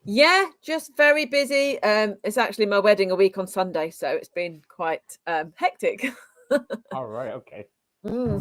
Yeah, just very busy. It's actually my wedding a week on Sunday, so it's been quite hectic. All right, okay. Mm.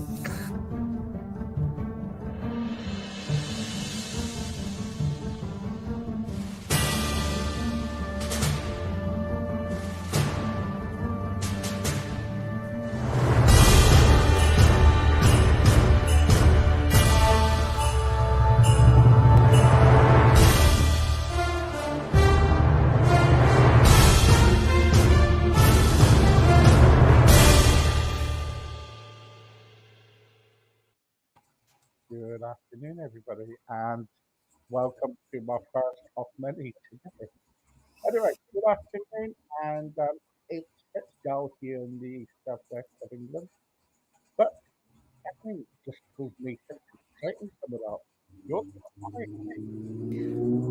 Good afternoon, everybody, and welcome to my first of many today. Anyway, good afternoon, and it's dull here in the southwest of England, but I think it just told me something exciting coming up. You're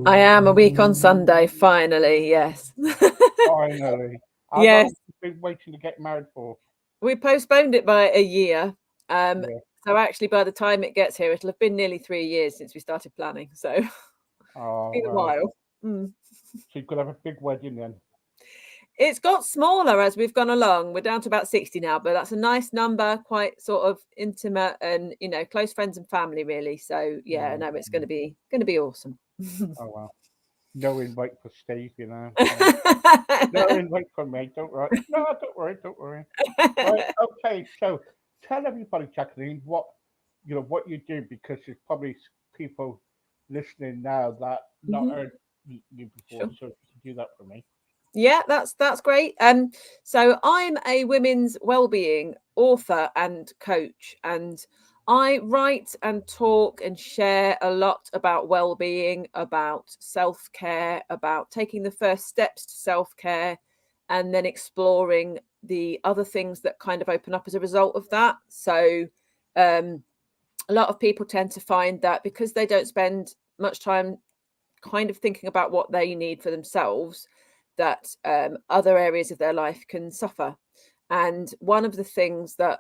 I am a week on Sunday, finally. Yes. finally. How long Yes, have you been waiting to get married for? we postponed it by a year. Um, Yeah. so actually, by the time it gets here, it'll have been nearly 3 years since we started planning. So it's Oh been a well. while. Mm. So you could have a big wedding then. It's got smaller as we've gone along. We're down to about 60 now, but that's a nice number, quite sort of intimate and, close friends and family really. So yeah, Mm, no, it's mm. going to be awesome. Oh well. No invite for Steve, you know. No invite for me. Don't worry. No, don't worry. Don't worry. Right. Okay. So tell everybody, Jacqueline, what you do, because there's probably people listening now that not Mhm. heard you before. Sure. So if you can do that for me. Yeah, that's great. So I'm a women's wellbeing author and coach, and I write and talk and share a lot about well-being, about self-care, about taking the first steps to self-care, and then exploring the other things that kind of open up as a result of that. So, um, a lot of people tend to find that because they don't spend much time kind of thinking about what they need for themselves, that other areas of their life can suffer. And one of the things that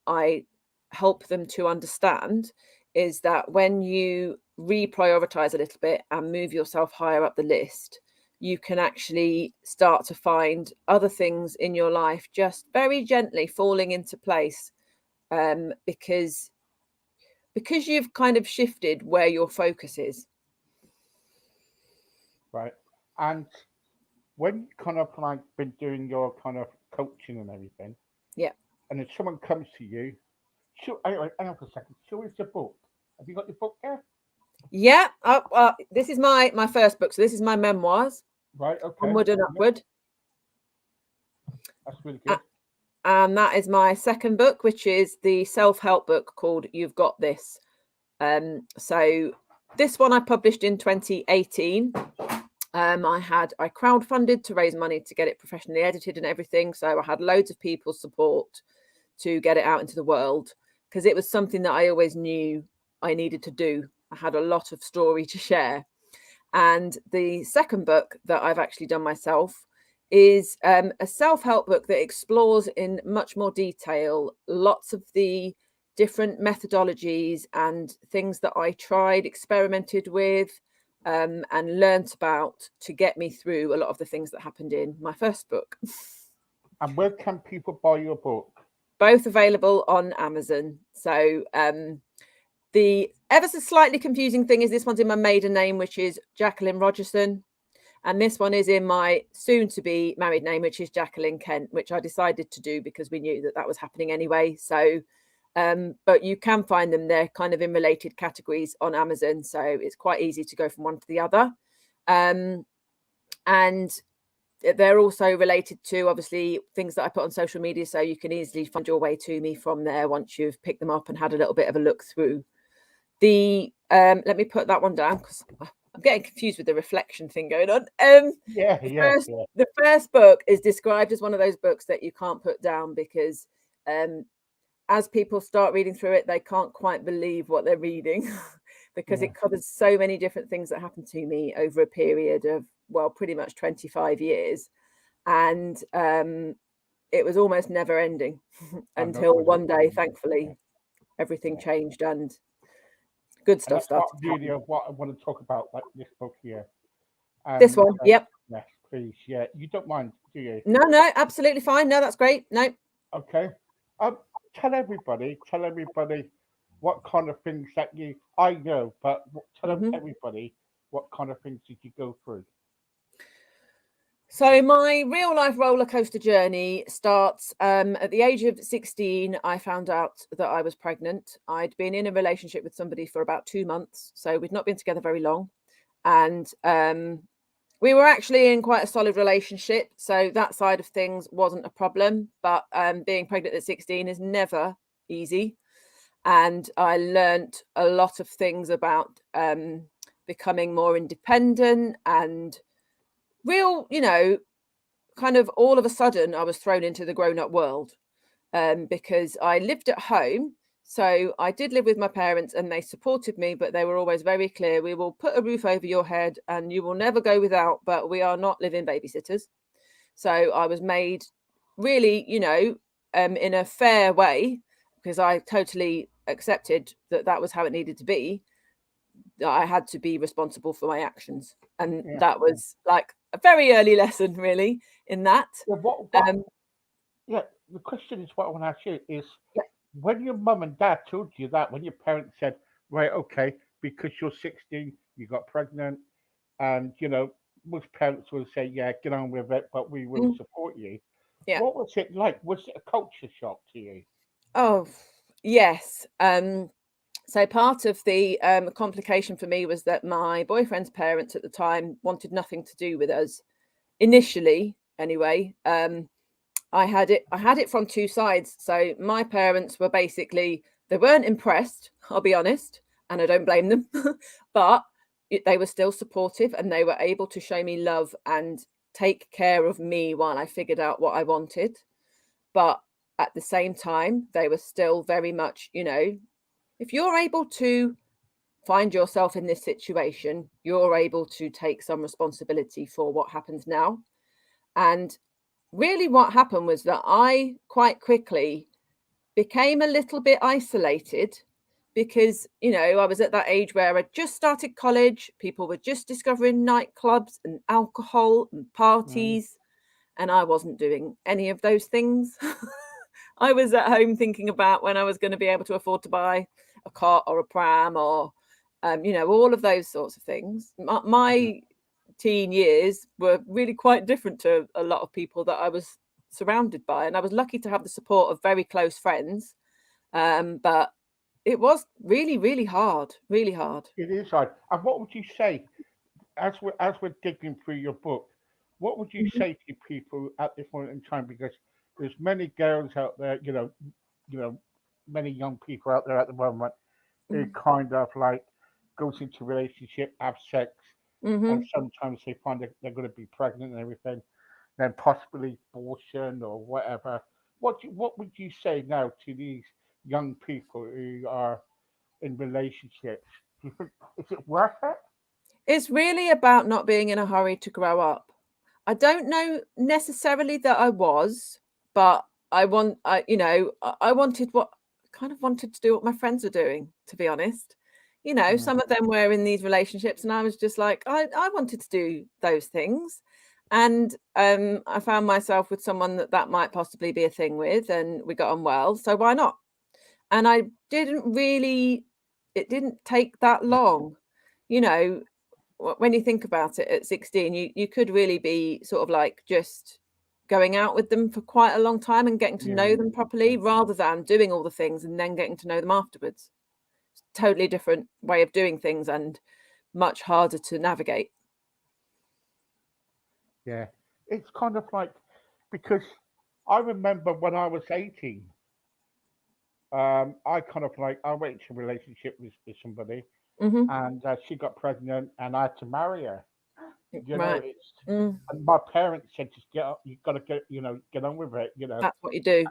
I help them to understand is that when you reprioritize a little bit and move yourself higher up the list, you can actually start to find other things in your life just very gently falling into place, because you've kind of shifted where your focus is. Right. And when you kind of like been doing your kind of coaching and everything, Yeah. and then someone comes to you, anyway, hang on for a second. Show us your book. Have you got your book there? Yeah, this is my first book. So this is my memoirs, Right. Okay. Onward and Yep. Upward, That's really A- good. and that is my second book, which is the self-help book called You've Got This. So this one I published in 2018. I crowdfunded to raise money to get it professionally edited and everything. So I had loads of people's support to get it out into the world, because it was something that I always knew I needed to do. I had a lot of story to share. And the second book that I've actually done myself is a self help book that explores in much more detail lots of the different methodologies and things that I tried, experimented with, and learnt about to get me through a lot of the things that happened in my first book. And where can people buy your book? Both available on Amazon. So, the ever so slightly confusing thing is this one's in my maiden name, which is Jacqueline Rogerson. And this one is in my soon to be married name, which is Jacqueline Kent, which I decided to do because we knew that that was happening anyway. So, but you can find them. They're kind of in related categories on Amazon. So it's quite easy to go from one to the other. And they're also related to obviously things that I put on social media. So you can easily find your way to me from there once you've picked them up and had a little bit of a look through. Let me put that one down because I'm getting confused with the reflection thing going on. Yeah, The yeah, first yeah, the first book is described as one of those books that you can't put down because um, as people start reading through it, they can't quite believe what they're reading because yeah. it covers so many different things that happened to me over a period of, well, pretty much 25 years. And it was almost never ending I know until was it. one day, Yeah, thankfully, everything yeah. changed and good And stuff that's part started to beauty happen. of what I want to talk about, like this book here. This And one. Yep. yes, please. Yeah, you don't mind, do you? No, absolutely fine. No, that's great. No. Okay. Um, tell everybody what kind of things that you. I know, but tell Mhm. everybody what kind of things did you go through? So my real life roller coaster journey starts at the age of 16. I found out that I was pregnant. I'd been in a relationship with somebody for about 2 months, so we'd not been together very long, and we were actually in quite a solid relationship. So that side of things wasn't a problem. But being pregnant at 16 is never easy, and I learnt a lot of things about becoming more independent and real, kind of all of a sudden I was thrown into the grown up world, because I lived at home. So I did live with my parents and they supported me, but they were always very clear: we will put a roof over your head and you will never go without, but we are not living babysitters. So I was made really, in a fair way, because I totally accepted that that was how it needed to be, that I had to be responsible for my actions. And Yeah. that was like a very early lesson, really, in that. Yeah. What? Um, Yeah. The question is what I want to ask you is yeah. when your mum and dad told you that, when your parents said, right, okay, because you're 16, you got pregnant, and most parents will say, yeah, get on with it, but we will Mm, support you. yeah. What was it like? Was it a culture shock to you? Oh, yes. So part of the complication for me was that my boyfriend's parents at the time wanted nothing to do with us initially. Anyway, I had it from two sides. So my parents were basically, they weren't impressed. I'll be honest, and I don't blame them, but they were still supportive and they were able to show me love and take care of me while I figured out what I wanted. But at the same time, they were still very much, if you're able to find yourself in this situation, you're able to take some responsibility for what happens now. And really, what happened was that I quite quickly became a little bit isolated because, I was at that age where I just started college. People were just discovering nightclubs and alcohol and Mm, parties, and I wasn't doing any of those things. I was at home thinking about when I was going to be able to afford to buy a cot or a pram or, all of those sorts of things. yeah. My teen years were really quite different to a lot of people that I was surrounded by. And I was lucky to have the support of very close friends. But it was really, really hard, really hard. It is hard. And what would you say, as we're digging through your book, what would you Mhm, say to people at this point in time? Because there's many girls out there, you know, many young people out there at the moment who mhm, kind of like goes into a relationship, have sex, and mhm. sometimes they find that they're going to be pregnant and everything, then possibly abortion or whatever. What would you say now to these young people who are in relationships? Do you think is it worth it? It's really about not being in a hurry to grow up. I don't know necessarily that I was, but I wanted what kind of wanted to do what my friends were doing, to be honest. Mm, Some of them were in these relationships, and I was just like, I wanted to do those things. And I found myself with someone that might possibly be a thing with, and we got on well. So why not? And I didn't really, it didn't take that long. You know, when you think about it, at 16, you could really be sort of like just going out with them for quite a long time and getting to yeah, know them properly, rather than doing all the things and then getting to know them afterwards. Totally different way of doing things and much harder to navigate. yeah. It's kind of like because I remember when I was 18, I kind of like I went into a relationship with somebody, Hmm. and she got pregnant, and I had to marry her. Right. It's Mm, and my parents said just you got to get get on with it, that's what you do.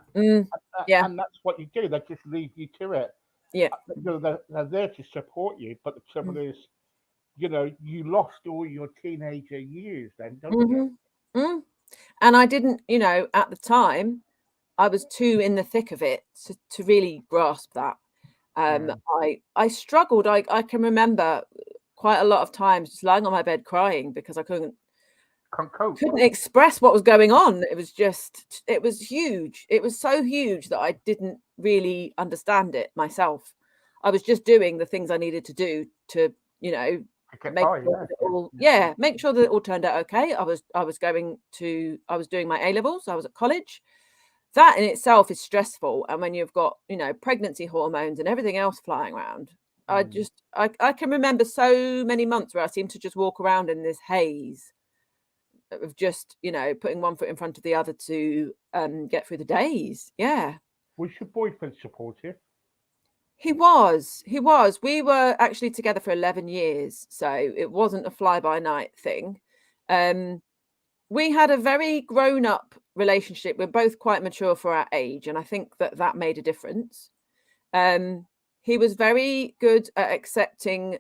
Yeah. and that's what you do. They just leave you to it. Yeah. They're there to support you, but the trouble Mm, is, you lost all your teenager years then, don't you? hmm. Mm. And I didn't, at the time, I was too in the thick of it to really grasp that. Yeah. I struggled. I can remember quite a lot of times just lying on my bed crying because I couldn't Concote. express what was going on. It was huge. It was so huge that I didn't really understand it myself. I was just doing the things I needed to do to, Get make by, sure that it all, make sure that it all turned out okay. I was doing my A levels. I was at college. That in itself is stressful, and when you've got pregnancy hormones and everything else flying around, I can remember so many months where I seemed to just walk around in this haze of just putting one foot in front of the other to get through the days. Yeah. Was your boyfriend supportive? He was. We were actually together for 11 years, so it wasn't a fly by night thing. We had a very grown up relationship. We're both quite mature for our age, and I think that made a difference. He was very good at accepting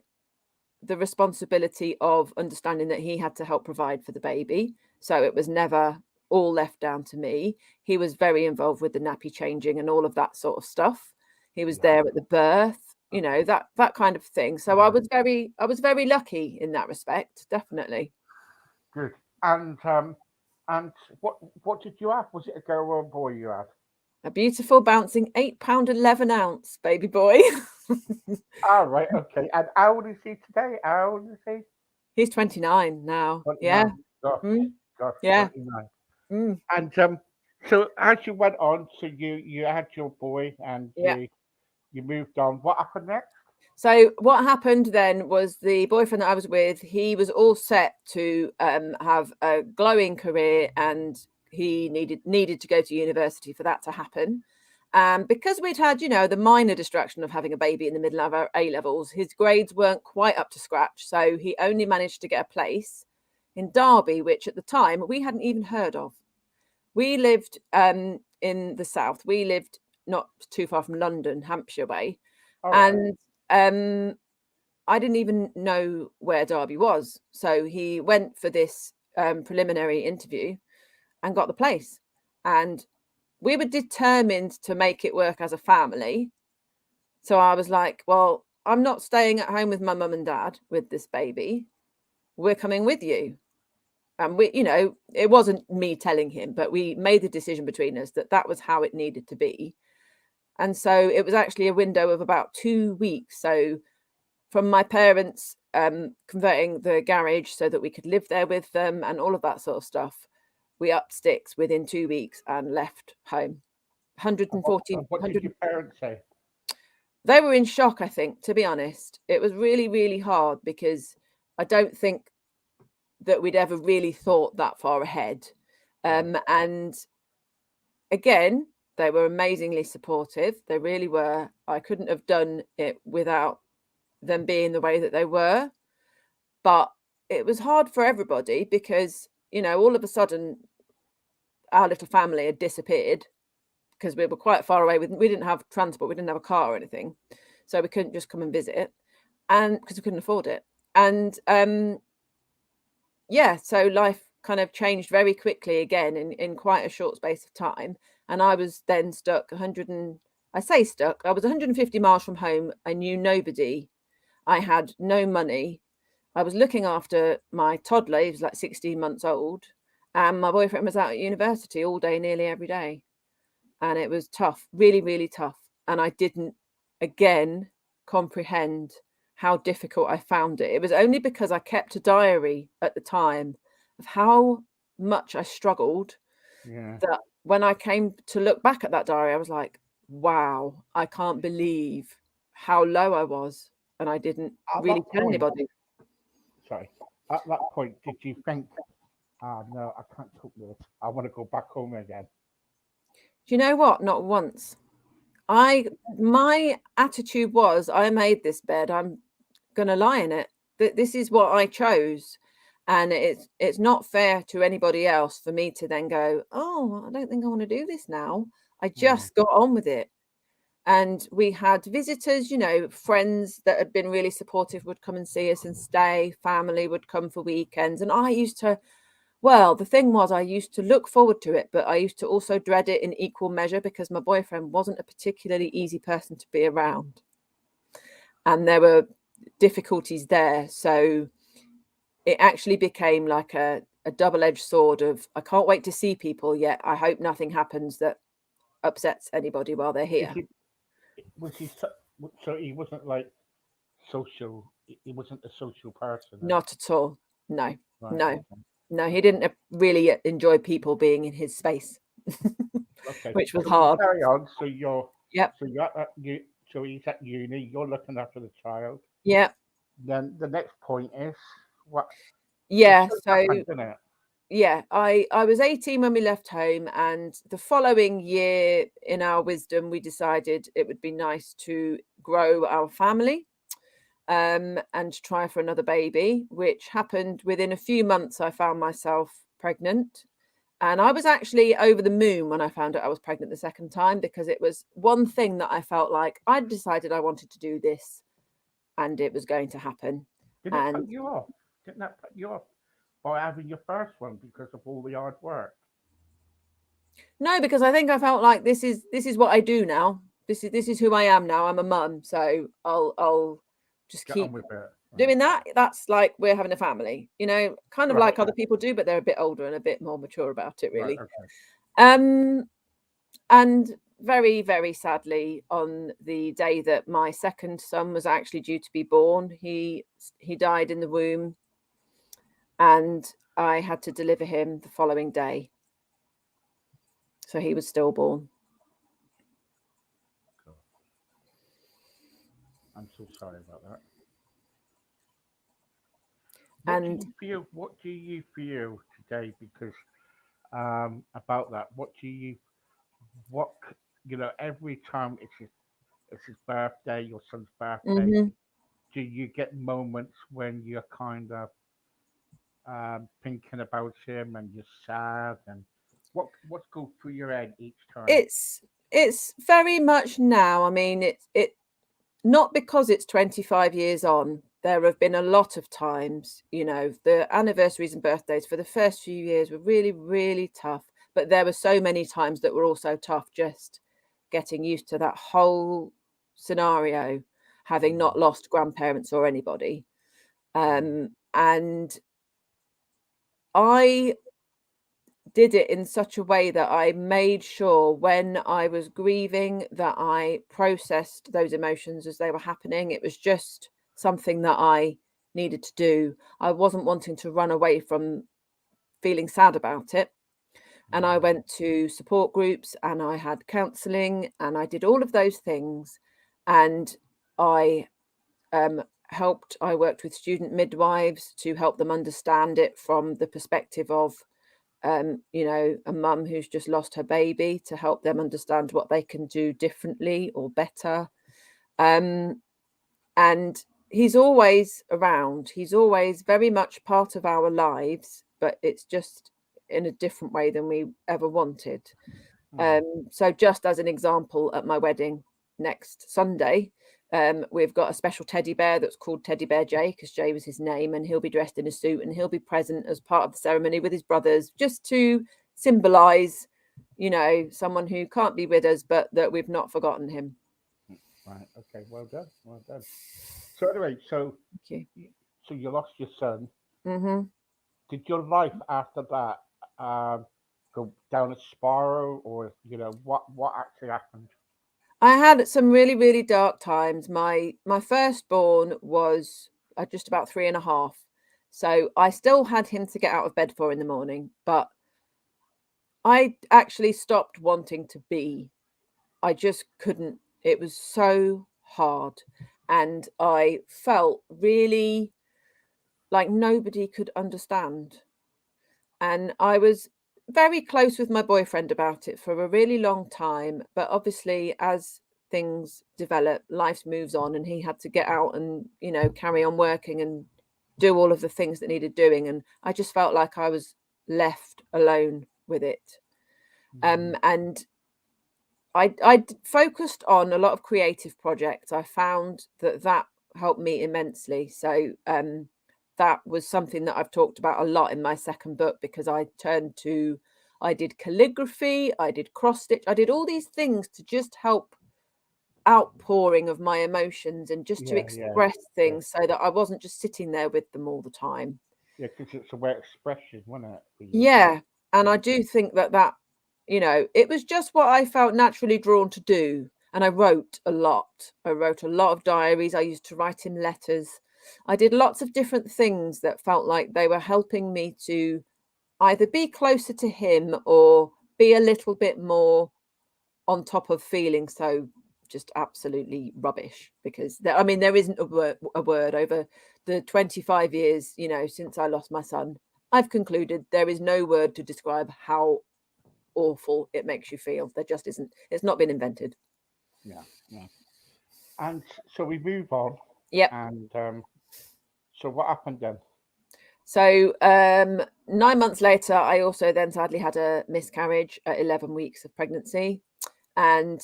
the responsibility of understanding that he had to help provide for the baby. So it was never all left down to me. He was very involved with the nappy changing and all of that sort of stuff. He was there at the birth, that kind of thing. So I was very lucky in that respect, definitely. Good. And what did you have? Was it a girl or a boy you had? A beautiful bouncing £8 11 ounce baby boy. Ah, right, okay. And how old is he today? How old is he? He's 29 now. 29. Yeah. Gosh, Mm, gosh, yeah. 29. Mm, And so as you went on, so you had your boy and yeah. you moved on. What happened next? So what happened then was the boyfriend that I was with, he was all set to have a glowing career, and he needed to go to university for that to happen. Because we'd had, the minor distraction of having a baby in the middle of our A levels, his grades weren't quite up to scratch. So he only managed to get a place in Derby, which at the time we hadn't even heard of. We lived in the south. We lived not too far from London, Hampshire way. All right. And I didn't even know where Derby was. So he went for this preliminary interview and got the place. And we were determined to make it work as a family. So I was like, well, I'm not staying at home with my mum and dad with this baby. We're coming with you. And it wasn't me telling him, but we made the decision between us that was how it needed to be. And so it was actually a window of about 2 weeks. So from my parents converting the garage so that we could live there with them and all of that sort of stuff, we upped sticks within 2 weeks and left home. And 140. what did your parents say? They were in shock, I think, to be honest. It was really, really hard because I don't think that we'd ever really thought that far ahead. And again, they were amazingly supportive. They really were. I couldn't have done it without them being the way that they were. But it was hard for everybody because, all of a sudden our little family had disappeared because we were quite far away. We didn't have transport. We didn't have a car or anything. So we couldn't just come and visit, and because we couldn't afford it. And so life kind of changed very quickly again in quite a short space of time. And I was then stuck I was 150 miles from home. I knew nobody. I had no money. I was looking after my toddler. He was like 16 months old. And my boyfriend was out at university all day, nearly every day. And it was tough, really, really tough. And I didn't, again, comprehend how difficult I found it. It was only because I kept a diary at the time of how much I struggled that when I came to look back at that diary, I was like, wow, I can't believe how low I was. And I didn't really tell anybody. Sorry. At that point, did you think, no, I can't cook this. I want to go back home again? Do you know what? Not once. My attitude was, I made this bed. I'm going to lie in it. This is what I chose. And it's not fair to anybody else for me to then go, oh, I don't think I want to do this now. I just got on with it. And we had visitors, friends that had been really supportive would come and see us and stay. Family would come for weekends. And the thing was, I used to look forward to it, but I used to also dread it in equal measure because my boyfriend wasn't a particularly easy person to be around. And there were difficulties there. So it actually became like a double-edged sword of, I can't wait to see people, yet I hope nothing happens that upsets anybody while they're Is here. he was he so he wasn't like social? He wasn't a social person then, Not at all. No, right? no, no. He didn't really enjoy people being in his space, Okay. which was So we'll hard. carry on. Yep. So you're at you. So he's at uni. You're looking after the child. Yeah. Then the next point is what it Yeah. should So happen, didn't it? yeah, I was 18 when we left home, and the following year, in our wisdom, we decided it would be nice to grow our family, and try for another baby, which happened within a few months. I found myself pregnant. And I was actually over the moon when I found out I was pregnant the second time, because it was one thing that I felt like I'd decided I wanted to do this and it was going to happen. Did it put And you off? Didn't that put you off by having your first one because of all the hard work? no, because I think I felt like this is what I do now. This is who I am now. I'm a mum, so I'll just Get on keep with it. Right. doing that. That's like we're having a family, kind of Right. like other people do, but they're a bit older and a bit more mature about it, Right. really. Okay. Um, and very, very sadly, on the day that my second son was actually due to be born, he died in the womb, and I had to deliver him the following day. So he was stillborn. Cool. I'm so sorry about that. What do And you feel? What do you feel today? Because about that, what do you what every time it's his birthday, your son's birthday, mhm, do you get moments when you're kind of thinking about him and you're sad and what's going through your head each time? it's very much now. I mean, it not because it's 25 years on. There have been a lot of times, the anniversaries and birthdays for the first few years were really, really tough. But there were so many times that were also tough, just getting used to that whole scenario, having Mm, not lost grandparents or anybody. mm, And I did it in such a way that I made sure when I was grieving that I processed those emotions as they were happening. It was just something that I needed to do. I wasn't wanting to run away from feeling sad about it. And I mm, went to support groups and I had counseling and I did all of those things. And I I worked with student midwives to help them understand it from the perspective of a mum who's just lost her baby, to help them understand what they can do differently or better. Um, and he's always around. He's always very much part of our lives, but it's just in a different way than we ever wanted. mm. So just as an example, at my wedding next Sunday, we've got a special teddy bear that's called Teddy Bear Jay, because Jay was his name, and he'll be dressed in a suit and he'll be present as part of the ceremony with his brothers, just to symbolize, someone who can't be with us, but that we've not forgotten him. Right. Okay. Well done. Well done. So anyway, Thank you. so you lost your son. Hmm. Did your life after that go down a spiral, or what actually happened? I had some really, really dark times. My firstborn was just about 3.5. So I still had him to get out of bed for in the morning, but I actually stopped wanting to be. I just couldn't. It was so hard. And I felt really like nobody could understand. And I was very close with my boyfriend about it for a really long time. But obviously, as things develop, life moves on, and he had to get out and, carry on working and do all of the things that needed doing. And I just felt like I was left alone with it. Mm, And I focused on a lot of creative projects. I found that helped me immensely. So that was something that I've talked about a lot in my second book, because I did calligraphy, I did cross stitch, I did all these things to just help outpouring of my emotions and just to Yeah, express yeah, things so that I wasn't just sitting there with them all the time. yeah. Because it's a way of expression, wasn't it, for you? Yeah. And Yeah, I do think that, it was just what I felt naturally drawn to do. And I wrote a lot. I wrote a lot of diaries. I used to write him letters. I did lots of different things that felt like they were helping me to either be closer to him or be a little bit more on top of feeling so just absolutely rubbish, because there isn't a word over the 25 years, since I lost my son. I've concluded there is no word to describe how awful it makes you feel. There just isn't. It's not been invented. yeah, yeah. And so we move on, Yep. and so what happened then? So 9 months later, I also then sadly had a miscarriage at 11 weeks of pregnancy. And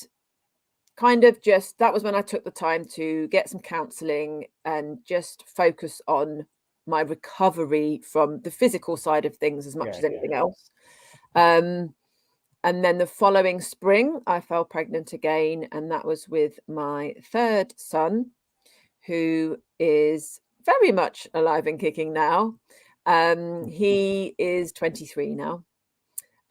kind of just that was when I took the time to get some counseling and just focus on my recovery from the physical side of things as much Yeah, as yeah, anything else. Um, and then the following spring, I fell pregnant again, and that was with my third son, who is very much alive and kicking now. He is 23 now,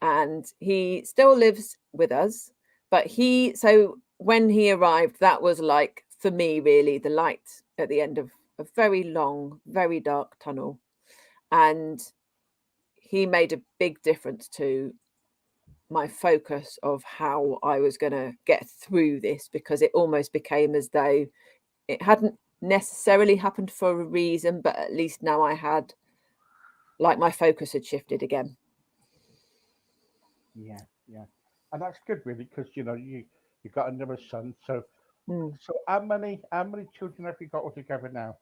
and he still lives with us. But so when he arrived, that was like, for me, really the light at the end of a very long, very dark tunnel. And he made a big difference to my focus of how I was going to get through this, because it almost became as though it hadn't necessarily happened for a reason, but at least now I had, like, my focus had shifted again. yeah, yeah. And that's good, really, because you got another son. So Mm. so how many children have you got altogether now?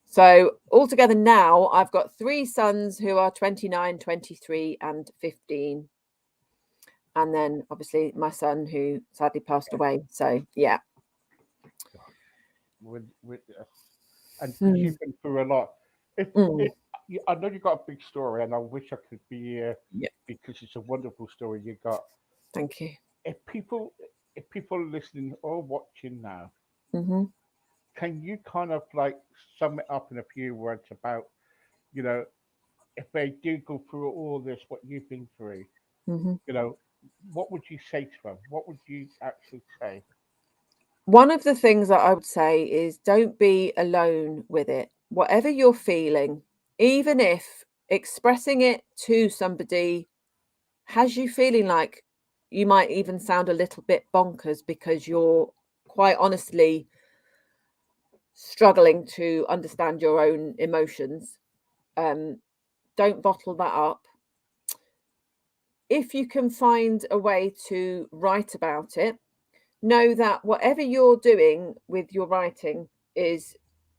So altogether now, I've got three sons who are 29, 23, and 15. And then obviously my son who sadly passed away. So yeah. God, with and because Mm. you've been through a lot. If Mm. I know you got a big story, and I wish I could be here Yeah. because it's a wonderful story you got. Thank you. If people if people are listening or watching now, Hmm. can you kind of like sum it up in a few words about you know if they do go through all this what you've been through, Hmm. you know, what would you say to them? What would you actually say? One of the things that I would say is don't be alone with it. Whatever you're feeling, even if expressing it to somebody has you feeling like you might even sound a little bit bonkers because you're quite honestly struggling to understand your own emotions, um, don't bottle that up. If you can find a way to write about it, know that whatever you're doing with your writing is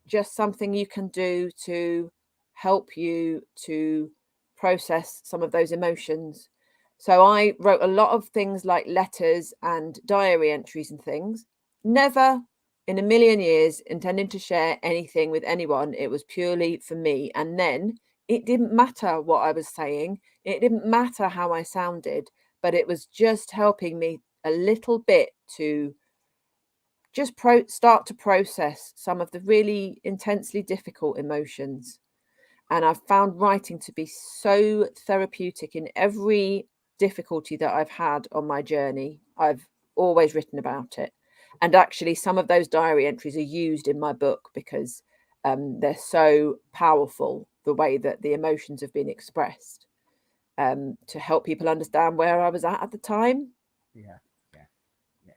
just something you can do to help you to process some of those emotions. So I wrote a lot of things like letters and diary entries and things. Never in a million years intending to share anything with anyone. It was purely for me. And then it didn't matter what I was saying, it didn't matter how I sounded, but it was just helping me a little bit to just start to process some of the really intensely difficult emotions. And I've found writing to be so therapeutic in every difficulty that I've had on my journey. I've always written about it. And actually, some of those diary entries are used in my book because they're so powerful, the way that the emotions have been expressed, to help people understand where I was at the time. Yeah, yeah, yeah.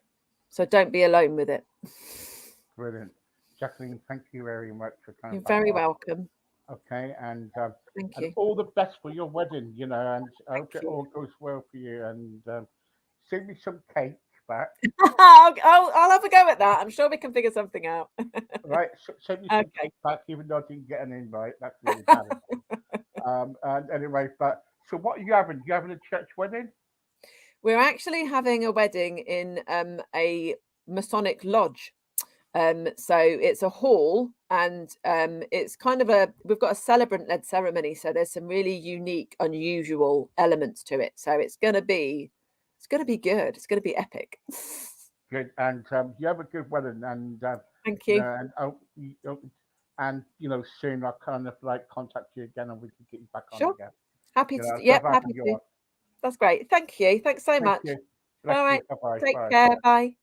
So don't be alone with it. Brilliant. Jacqueline, thank you very much for coming You're back very on. welcome. Okay, Thank and you. all the best for your wedding, and I Thank hope it you. all goes well for you. And send me some cake back. I'll have a go at that. I'm sure we can figure something out. Right, send me some Okay. cake back, even though I didn't get an invite. That's really bad of me. And anyway, but so what are you having? You having a church wedding? We're actually having a wedding in a Masonic lodge. So it's a hall, and it's kind of we've got a celebrant-led ceremony, so there's some really unique, unusual elements to it. So it's gonna be good. It's gonna be epic. good. And you have a good wedding, and Thank you you. know, and and soon I'll kind of like contact you again, and we can get you back on Sure. again. Happy to. So Yep, happy happy you to. are. That's great. Thank you. Thanks so Thank much. you. Bless All you. right. Bye bye. Take Bye. care. Bye.